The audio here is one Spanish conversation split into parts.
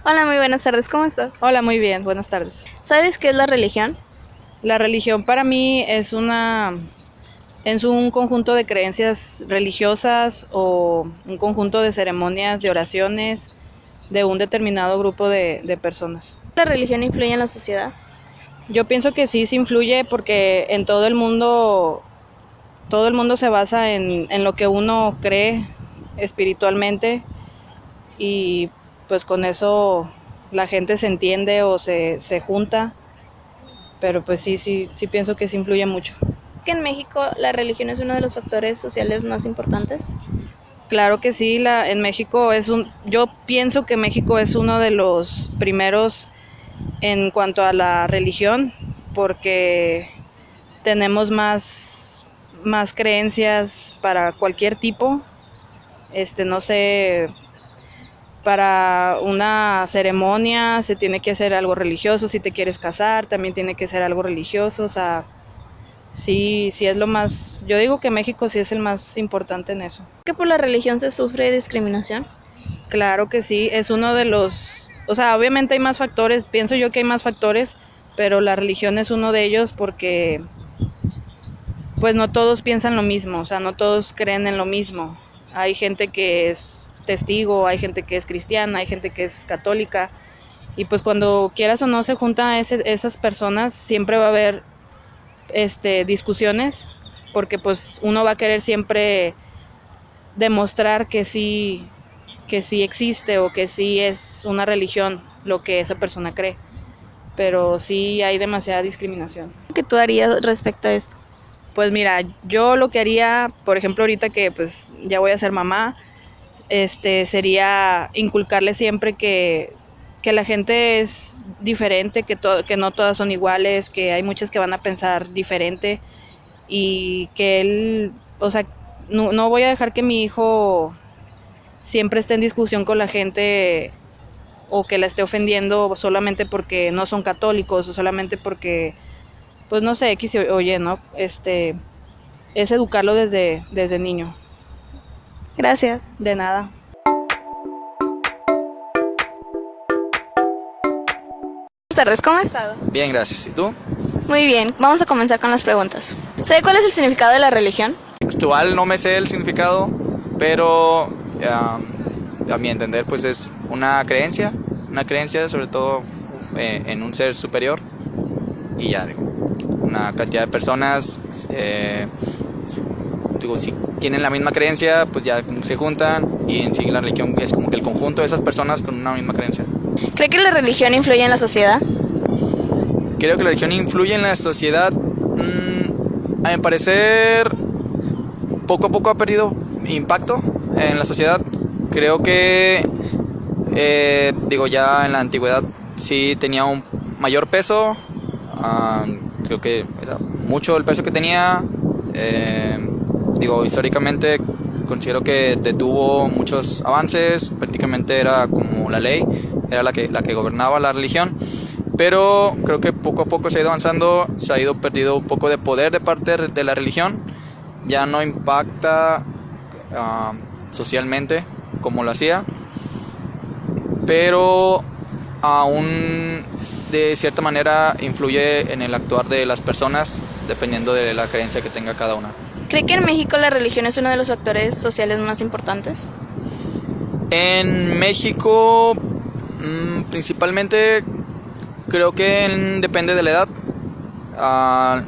Hola, muy buenas tardes, ¿cómo estás? Hola, muy bien, buenas tardes. ¿Sabes qué es la religión? La religión para mí es un conjunto de creencias religiosas o un conjunto de ceremonias, de oraciones de un determinado grupo de personas. ¿La religión influye en la sociedad? Yo pienso que sí influye porque en todo el mundo se basa en lo que uno cree espiritualmente y pues con eso la gente se entiende o se junta, pero pues sí pienso que sí influye mucho. ¿Que en México la religión es uno de los factores sociales más importantes? Claro que sí, en México yo pienso que México es uno de los primeros en cuanto a la religión, porque tenemos más creencias para cualquier tipo, no sé, para una ceremonia se tiene que hacer algo religioso, si te quieres casar también tiene que ser algo religioso, o sea, sí es lo más, yo digo que México sí es el más importante en eso. ¿Que por la religión se sufre discriminación? Claro que sí, es uno de los, o sea, obviamente hay más factores, pienso yo que hay más factores, pero la religión es uno de ellos porque pues no todos piensan lo mismo, o sea, no todos creen en lo mismo. Hay gente que es testigo, hay gente que es cristiana, hay gente que es católica, y pues cuando quieras o no se juntan esas personas, siempre va a haber discusiones, porque pues uno va a querer siempre demostrar que sí existe o que sí es una religión lo que esa persona cree, pero sí hay demasiada discriminación. ¿Qué tú harías respecto a esto? Pues mira, yo lo que haría, por ejemplo, ahorita que pues ya voy a ser mamá, sería inculcarle siempre que la gente es diferente, que no todas son iguales, que hay muchas que van a pensar diferente y que él, o sea, no voy a dejar que mi hijo siempre esté en discusión con la gente o que la esté ofendiendo solamente porque no son católicos o solamente porque, pues no sé, X o Y, ¿no? Es educarlo desde niño. Gracias. De nada. Buenas tardes, ¿cómo has estado? Bien, gracias. ¿Y tú? Muy bien, vamos a comenzar con las preguntas. ¿Sabe cuál es el significado de la religión? Textual no me sé el significado, pero a mi entender pues es una creencia sobre todo en un ser superior y ya digo, una cantidad de personas digo, si tienen la misma creencia pues ya se juntan y en sí la religión es como que el conjunto de esas personas con una misma creencia. ¿Cree que la religión influye en la sociedad? Creo que la religión influye en la sociedad. A mi parecer, poco a poco ha perdido impacto en la sociedad. Creo que, digo, ya en la antigüedad sí tenía un mayor peso. Creo que era mucho el peso que tenía. Digo, históricamente considero que detuvo muchos avances. Prácticamente era como la ley, era la que gobernaba la religión. Pero creo que poco a poco se ha ido avanzando, se ha ido perdiendo un poco de poder de parte de la religión. Ya no impacta socialmente como lo hacía, pero aún de cierta manera influye en el actuar de las personas dependiendo de la creencia que tenga cada una. ¿Cree que en México la religión es uno de los factores sociales más importantes? En México, principalmente creo que depende de la edad.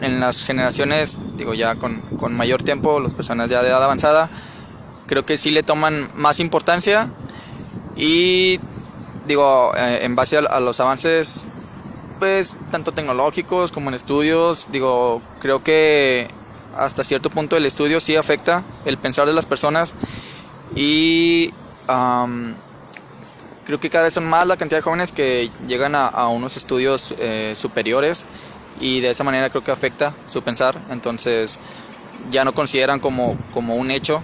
En las generaciones, digo ya con mayor tiempo, las personas ya de edad avanzada, creo que sí le toman más importancia y digo, en base a los avances, pues tanto tecnológicos como en estudios, digo, creo que hasta cierto punto el estudio sí afecta el pensar de las personas y creo que cada vez son más la cantidad de jóvenes que llegan a unos estudios superiores y de esa manera creo que afecta su pensar. Entonces ya no consideran como un hecho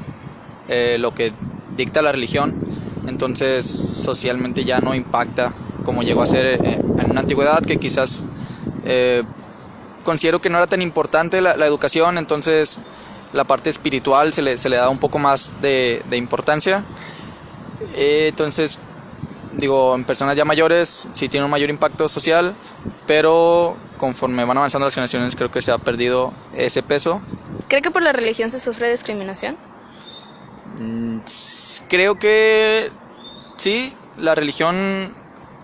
lo que dicta la religión. Entonces socialmente ya no impacta como llegó a ser en una antigüedad, que quizás considero que no era tan importante la educación. Entonces la parte espiritual se le da un poco más de importancia. Entonces digo, en personas ya mayores sí tiene un mayor impacto social, pero conforme van avanzando las generaciones creo que se ha perdido ese peso. ¿Cree que por la religión se sufre discriminación? Creo que sí, la religión,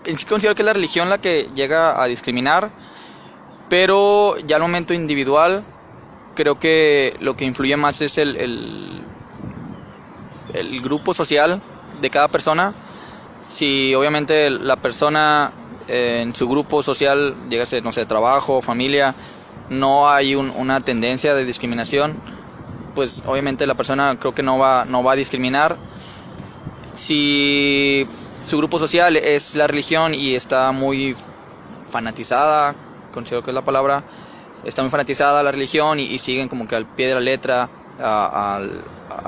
en sí considero que es la religión la que llega a discriminar, pero ya al momento individual creo que lo que influye más es el grupo social de cada persona. Si obviamente la persona en su grupo social, llega a ser, no sé, trabajo, familia, no hay una tendencia de discriminación, pues obviamente la persona creo que no va a discriminar. Si su grupo social es la religión y está muy fanatizada, considero que es la palabra, está muy fanatizada la religión y siguen como que al pie de la letra a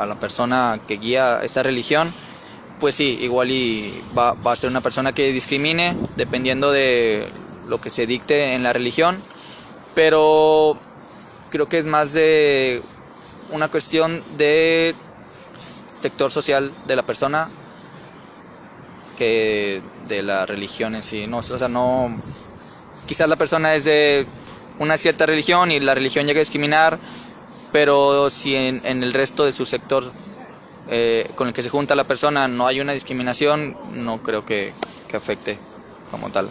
la persona que guía esa religión, pues sí, igual y va a ser una persona que discrimine dependiendo de lo que se dicte en la religión, pero creo que es más de una cuestión de sector social de la persona que de la religión en sí, no, o sea, no, quizás la persona es de una cierta religión y la religión llega a discriminar, pero si en el resto de su sector con el que se junta la persona no hay una discriminación, no creo que afecte como tal.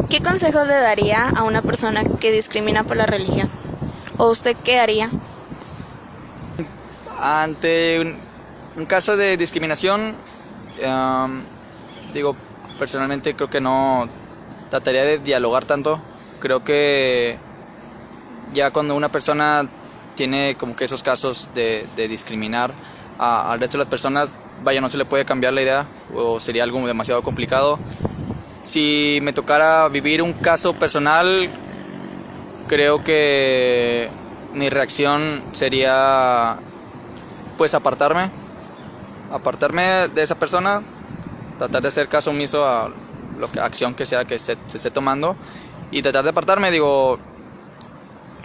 ¿Qué consejos le daría a una persona que discrimina por la religión? ¿O usted qué haría? Ante un caso de discriminación, digo, personalmente creo que no trataría de dialogar tanto. Creo que ya cuando una persona tiene como que esos casos de discriminar al resto de las personas, vaya, no se le puede cambiar la idea o sería algo demasiado complicado. Si me tocara vivir un caso personal, creo que mi reacción sería pues apartarme de esa persona, tratar de hacer caso omiso a acción que sea que se esté tomando y tratar de apartarme, digo,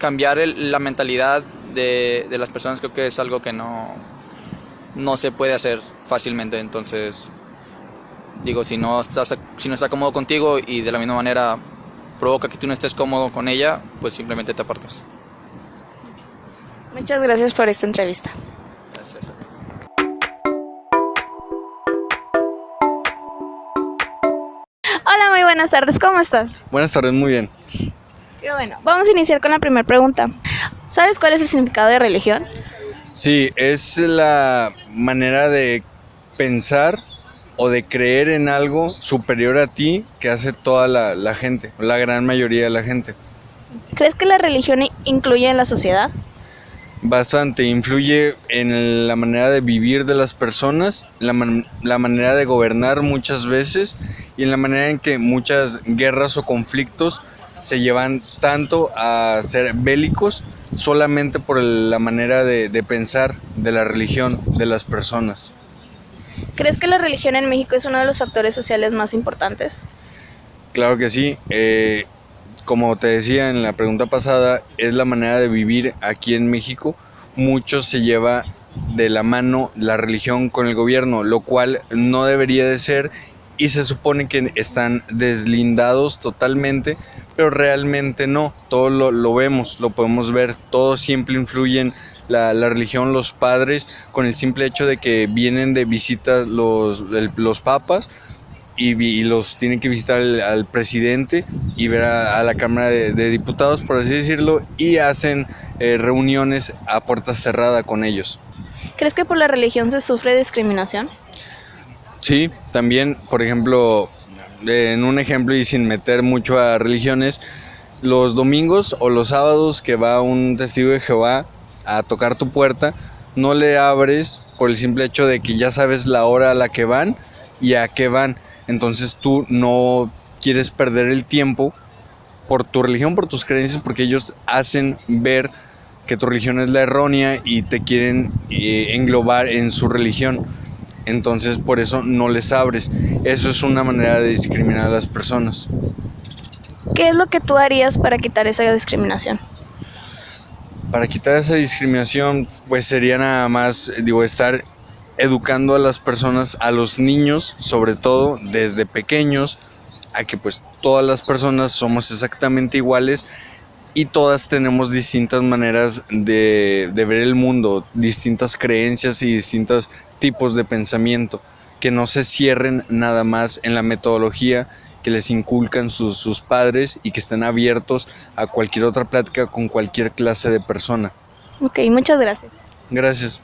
cambiar la mentalidad de las personas. Creo que es algo que no se puede hacer fácilmente. Entonces, digo, si no está cómodo contigo y de la misma manera provoca que tú no estés cómodo con ella, pues simplemente te apartas. Muchas gracias por esta entrevista. Gracias. Hola, muy buenas tardes, ¿cómo estás? Buenas tardes, muy bien. Qué bueno. Vamos a iniciar con la primera pregunta. ¿Sabes cuál es el significado de religión? Sí, es la manera de pensar o de creer en algo superior a ti que hace toda la gente, la gran mayoría de la gente. ¿Crees que la religión influye en la sociedad? Bastante, influye en la manera de vivir de las personas, la manera de gobernar muchas veces y en la manera en que muchas guerras o conflictos se llevan tanto a ser bélicos solamente por la manera de pensar de la religión de las personas. ¿Crees que la religión en México es uno de los factores sociales más importantes? Claro que sí. Como te decía en la pregunta pasada, es la manera de vivir aquí en México. Mucho se lleva de la mano la religión con el gobierno, lo cual no debería de ser y se supone que están deslindados totalmente, pero realmente no. Todo lo vemos, lo podemos ver, todo siempre influye en la religión, los padres, con el simple hecho de que vienen de visita los papas y los tienen que visitar al presidente y ver a la Cámara de Diputados, por así decirlo, y hacen reuniones a puertas cerradas con ellos. ¿Crees que por la religión se sufre discriminación? Sí, también, por ejemplo, en un ejemplo y sin meter mucho a religiones, los domingos o los sábados que va un testigo de Jehová a tocar tu puerta, no le abres por el simple hecho de que ya sabes la hora a la que van y a qué van. Entonces tú no quieres perder el tiempo por tu religión, por tus creencias, porque ellos hacen ver que tu religión es la errónea y te quieren englobar en su religión. Entonces por eso no les abres. Eso es una manera de discriminar a las personas. ¿Qué es lo que tú harías para quitar esa discriminación? Para quitar esa discriminación, pues sería nada más, estar educando a las personas, a los niños, sobre todo desde pequeños, a que pues todas las personas somos exactamente iguales y todas tenemos distintas maneras de ver el mundo, distintas creencias y distintos tipos de pensamiento, que no se cierren nada más en la metodología que les inculcan sus padres y que estén abiertos a cualquier otra plática con cualquier clase de persona. Ok, muchas gracias. Gracias.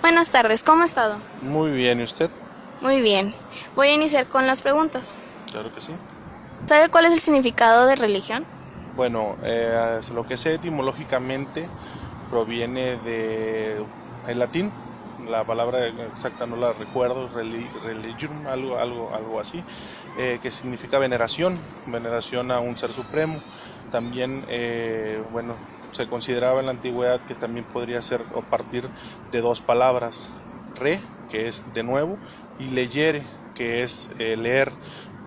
Buenas tardes, ¿cómo ha estado? Muy bien, ¿y usted? Muy bien. Voy a iniciar con las preguntas. Claro que sí. ¿Sabe cuál es el significado de religión? Bueno, lo que sé etimológicamente proviene del latín. La palabra exacta no la recuerdo, religium, algo así, que significa veneración a un ser supremo. También, se consideraba en la antigüedad que también podría ser o partir de dos palabras, re, que es de nuevo, y leyere, que es leer,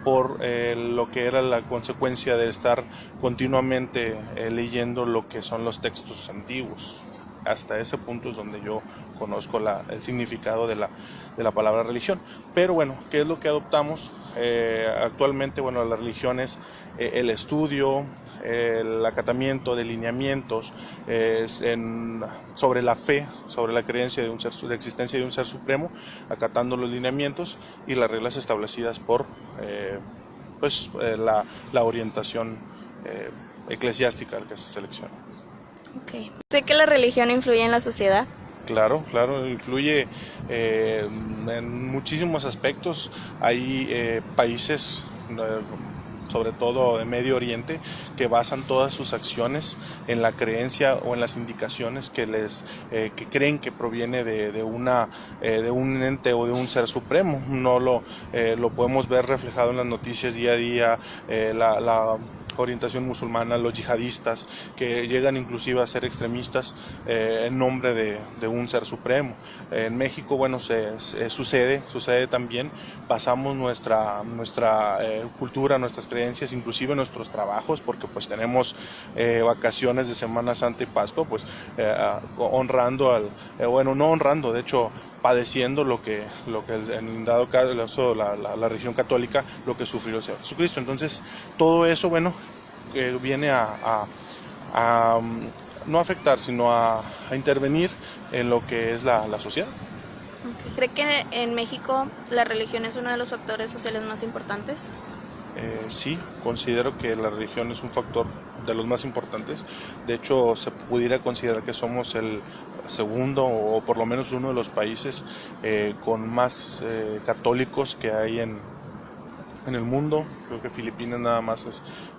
por lo que era la consecuencia de estar continuamente leyendo lo que son los textos antiguos. Hasta ese punto es donde yo conozco el significado de la palabra religión. Pero bueno, ¿qué es lo que adoptamos? Actualmente, bueno, la religión es el estudio, el acatamiento de lineamientos sobre la fe, sobre la creencia de la existencia de un ser supremo, acatando los lineamientos y las reglas establecidas por la orientación eclesiástica al que se selecciona. Okay. ¿Cree que la religión influye en la sociedad? Claro, influye en muchísimos aspectos. Hay países, sobre todo de Medio Oriente, que basan todas sus acciones en la creencia o en las indicaciones que creen que proviene de un ente o de un ser supremo. No lo podemos ver reflejado en las noticias día a día, la orientación musulmana, los yihadistas, que llegan inclusive a ser extremistas en nombre de un ser supremo. En México, bueno, sucede también. Basamos nuestra cultura, nuestras creencias, inclusive nuestros trabajos, porque pues tenemos vacaciones de Semana Santa y Pascua, pues honrando no honrando, de hecho padeciendo lo que en dado caso la religión católica, lo que sufrió el Señor Jesucristo. Entonces todo eso, viene a no afectar, sino a intervenir en lo que es la sociedad. ¿Cree que en México la religión es uno de los factores sociales más importantes? Sí, considero que la religión es un factor de los más importantes. De hecho, se pudiera considerar que somos el segundo o por lo menos uno de los países con más católicos que hay en el mundo. Creo que Filipinas nada más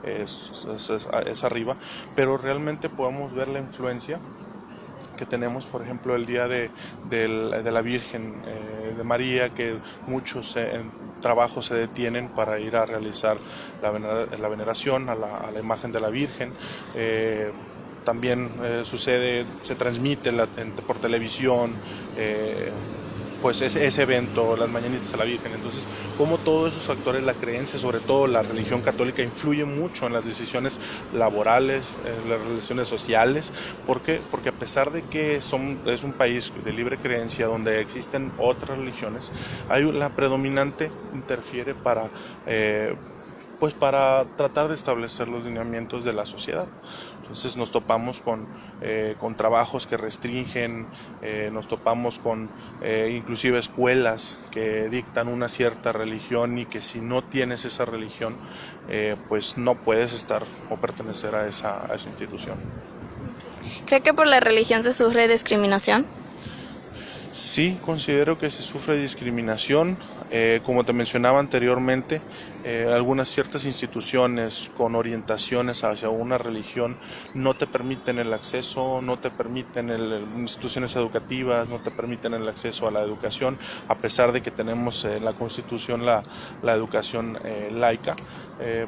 es arriba, pero realmente podemos ver la influencia que tenemos, por ejemplo, el día de la Virgen de María, que muchos trabajos se detienen para ir a realizar la veneración a la imagen de la Virgen. También se transmite por televisión, pues ese evento, las mañanitas a la Virgen. Entonces, como todos esos factores, la creencia, sobre todo la religión católica, influye mucho en las decisiones laborales, en las relaciones sociales. ¿Por qué? Porque a pesar de que es un país de libre creencia donde existen otras religiones, la predominante interfiere para tratar de establecer los lineamientos de la sociedad. Entonces nos topamos con trabajos que restringen, nos topamos con inclusive escuelas que dictan una cierta religión y que si no tienes esa religión, pues no puedes estar o pertenecer a esa institución. ¿Cree que por la religión se sufre discriminación? Sí, considero que se sufre discriminación. Como te mencionaba anteriormente, algunas ciertas instituciones con orientaciones hacia una religión no te permiten el acceso, no te permiten instituciones educativas, no te permiten el acceso a la educación, a pesar de que tenemos en la Constitución la educación laica.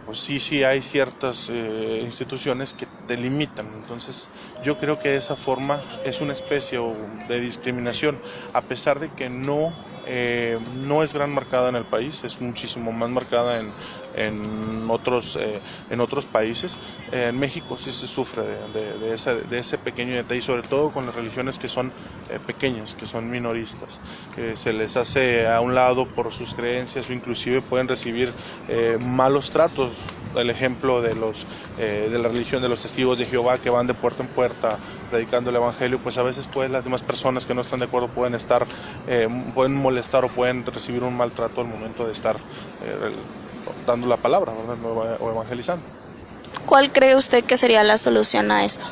Pues sí hay ciertas instituciones que te limitan. Entonces yo creo que de esa forma es una especie de discriminación, a pesar de que no es gran marcada en el país, es muchísimo más marcada en otros países. En México sí se sufre de ese pequeño detalle, sobre todo con las religiones que son pequeñas, que son minoristas. Se les hace a un lado por sus creencias o inclusive pueden recibir malos tratos. El ejemplo de la religión de los testigos de Jehová, que van de puerta en puerta predicando el evangelio, pues a veces las demás personas que no están de acuerdo pueden molestar o pueden recibir un maltrato al momento de estar dando la palabra, ¿verdad? O evangelizando. ¿Cuál cree usted que sería la solución a esto?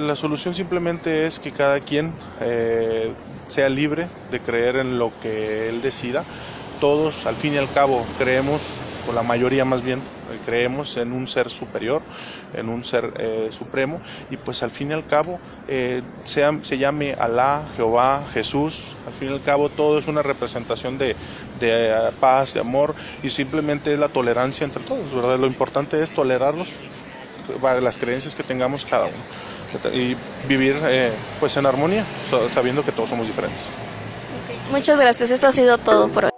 La solución simplemente es que cada quien sea libre de creer en lo que él decida. Todos, al fin y al cabo, creemos, o la mayoría más bien, creemos en un ser superior, en un ser supremo, y pues al fin y al cabo, se llame Alá, Jehová, Jesús, al fin y al cabo todo es una representación de paz, de amor, y simplemente es la tolerancia entre todos, ¿verdad? Lo importante es tolerarlos, las creencias que tengamos cada uno, y vivir pues en armonía, sabiendo que todos somos diferentes. Muchas gracias, esto ha sido todo por hoy.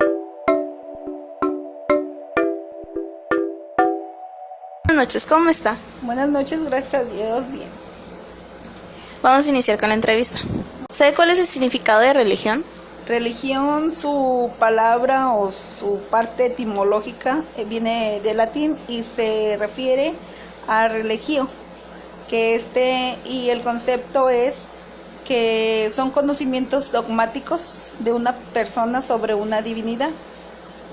Buenas noches, ¿cómo está? Buenas noches, gracias a Dios, bien. Vamos a iniciar con la entrevista. ¿Sabe cuál es el significado de religión? Religión, su palabra o su parte etimológica viene del latín y se refiere a religio, y el concepto es que son conocimientos dogmáticos de una persona sobre una divinidad.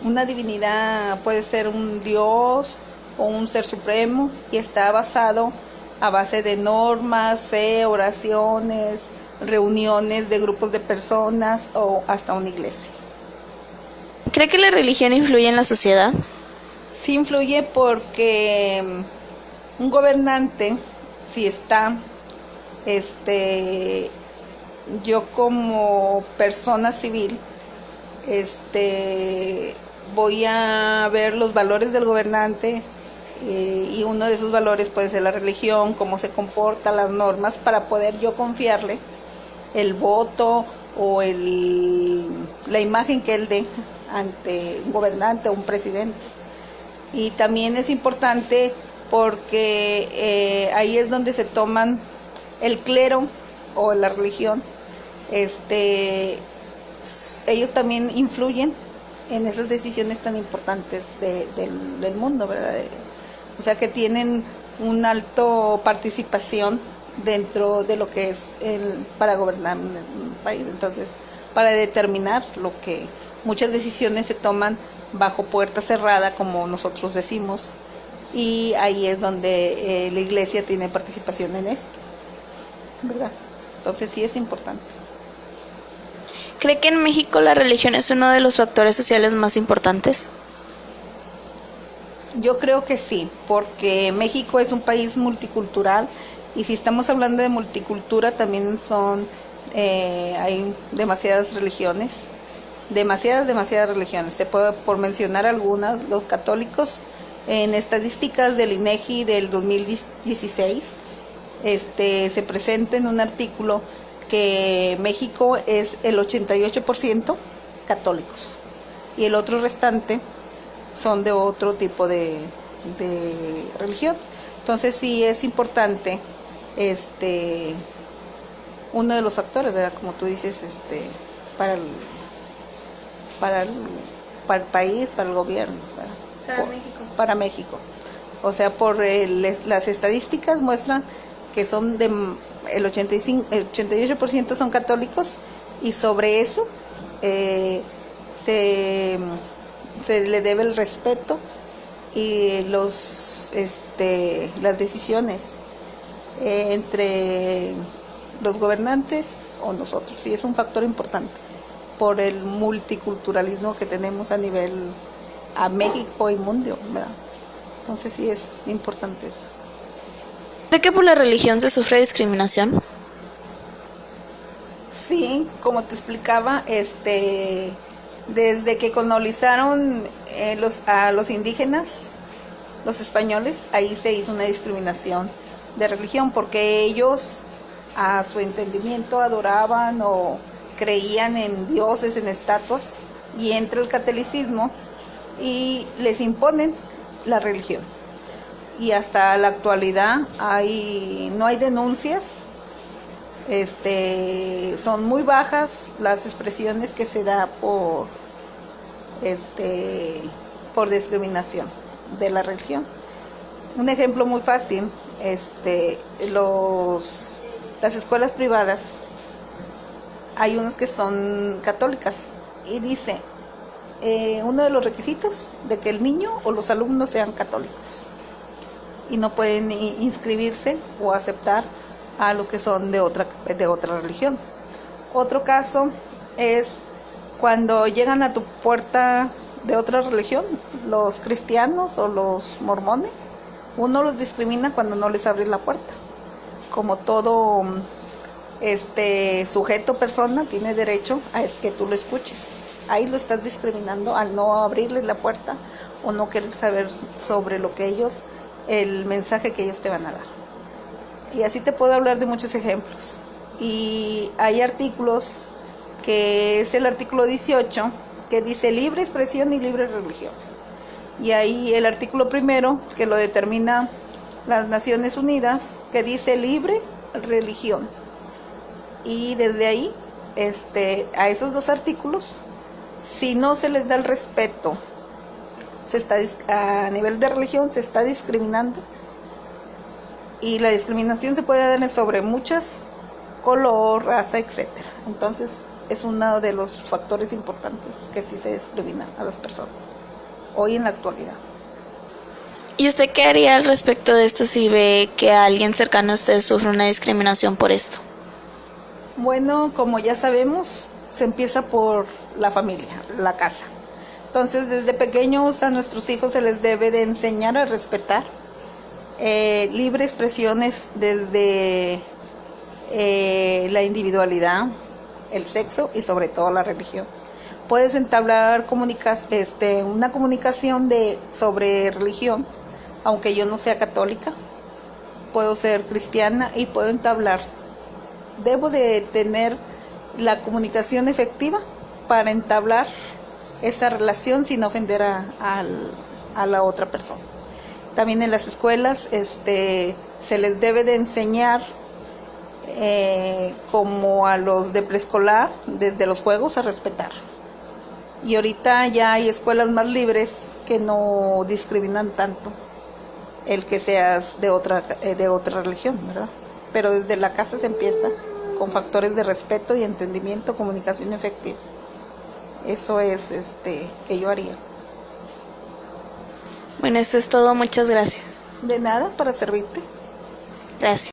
Una divinidad puede ser un dios o un ser supremo y está basado a base de normas, fe, oraciones, reuniones de grupos de personas o hasta una iglesia. ¿Cree que la religión influye en la sociedad? Sí influye porque un gobernante, si está, yo como persona civil, voy a ver los valores del gobernante, y uno de esos valores puede ser la religión, cómo se comporta, las normas, para poder yo confiarle el voto o la imagen que él dé ante un gobernante o un presidente. Y también es importante porque ahí es donde se toman el clero o la religión, ellos también influyen en esas decisiones tan importantes del mundo, ¿verdad? O sea que tienen una alta participación dentro de lo que es para gobernar un país. Entonces, para determinar lo que muchas decisiones se toman bajo puerta cerrada, como nosotros decimos, y ahí es donde la iglesia tiene participación en esto, ¿verdad? Entonces sí es importante. ¿Cree que en México la religión es uno de los factores sociales más importantes? Yo creo que sí, porque México es un país multicultural y si estamos hablando de multicultura también hay demasiadas religiones, demasiadas religiones. Te puedo por mencionar algunas, los católicos, en estadísticas del INEGI del 2016, se presenta en un artículo que México es el 88% católicos y el otro restante son de otro tipo de religión. Entonces sí es importante uno de los factores, ¿verdad? Como tú dices, para el país, para el gobierno, para México. O sea, las estadísticas muestran que son el 88% son católicos y sobre eso se le debe el respeto y las decisiones entre los gobernantes o nosotros. Sí, es un factor importante por el multiculturalismo que tenemos a México y mundo, ¿verdad? Entonces sí es importante eso. ¿Cree que por la religión se sufre discriminación? Sí, como te explicaba, desde que colonizaron a los indígenas, los españoles, ahí se hizo una discriminación de religión, porque ellos a su entendimiento adoraban o creían en dioses, en estatuas, y entra el catolicismo y les imponen la religión. Y hasta la actualidad no hay denuncias, son muy bajas las expresiones que se da por discriminación de la religión. Un ejemplo muy fácil, las escuelas privadas, hay unas que son católicas y dice uno de los requisitos de que el niño o los alumnos sean católicos y no pueden inscribirse o aceptar a los que son de otra religión. Otro caso es cuando llegan a tu puerta de otra religión, los cristianos o los mormones, uno los discrimina cuando no les abres la puerta. Como todo sujeto, persona, tiene derecho a que tú lo escuches. Ahí lo estás discriminando al no abrirles la puerta o no querer saber sobre el mensaje que ellos te van a dar. Y así te puedo hablar de muchos ejemplos. Y hay artículos, que es el artículo 18, que dice libre expresión y libre religión. Y ahí el artículo primero, que lo determina las Naciones Unidas, que dice libre religión. Y desde ahí, a esos dos artículos, si no se les da el respeto, a nivel de religión se está discriminando. Y la discriminación se puede dar sobre muchas, color, raza, etcétera. Entonces es uno de los factores importantes que sí se discrimina a las personas hoy en la actualidad. ¿Y usted qué haría al respecto de esto si ve que alguien cercano a usted sufre una discriminación por esto? Bueno, como ya sabemos, se empieza por la familia, la casa. Entonces, desde pequeños a nuestros hijos se les debe de enseñar a respetar libre expresiones desde la individualidad, el sexo y sobre todo la religión. Puedes entablar una comunicación sobre religión, aunque yo no sea católica, puedo ser cristiana y puedo entablar. Debo de tener la comunicación efectiva para entablar esa relación sin ofender a la otra persona. También en las escuelas se les debe de enseñar como a los de preescolar, desde los juegos, a respetar. Y ahorita ya hay escuelas más libres que no discriminan tanto el que seas de otra religión, ¿verdad? Pero desde la casa se empieza con factores de respeto y entendimiento, comunicación efectiva. Eso es que yo haría. Bueno, esto es todo. Muchas gracias. De nada, para servirte. Gracias.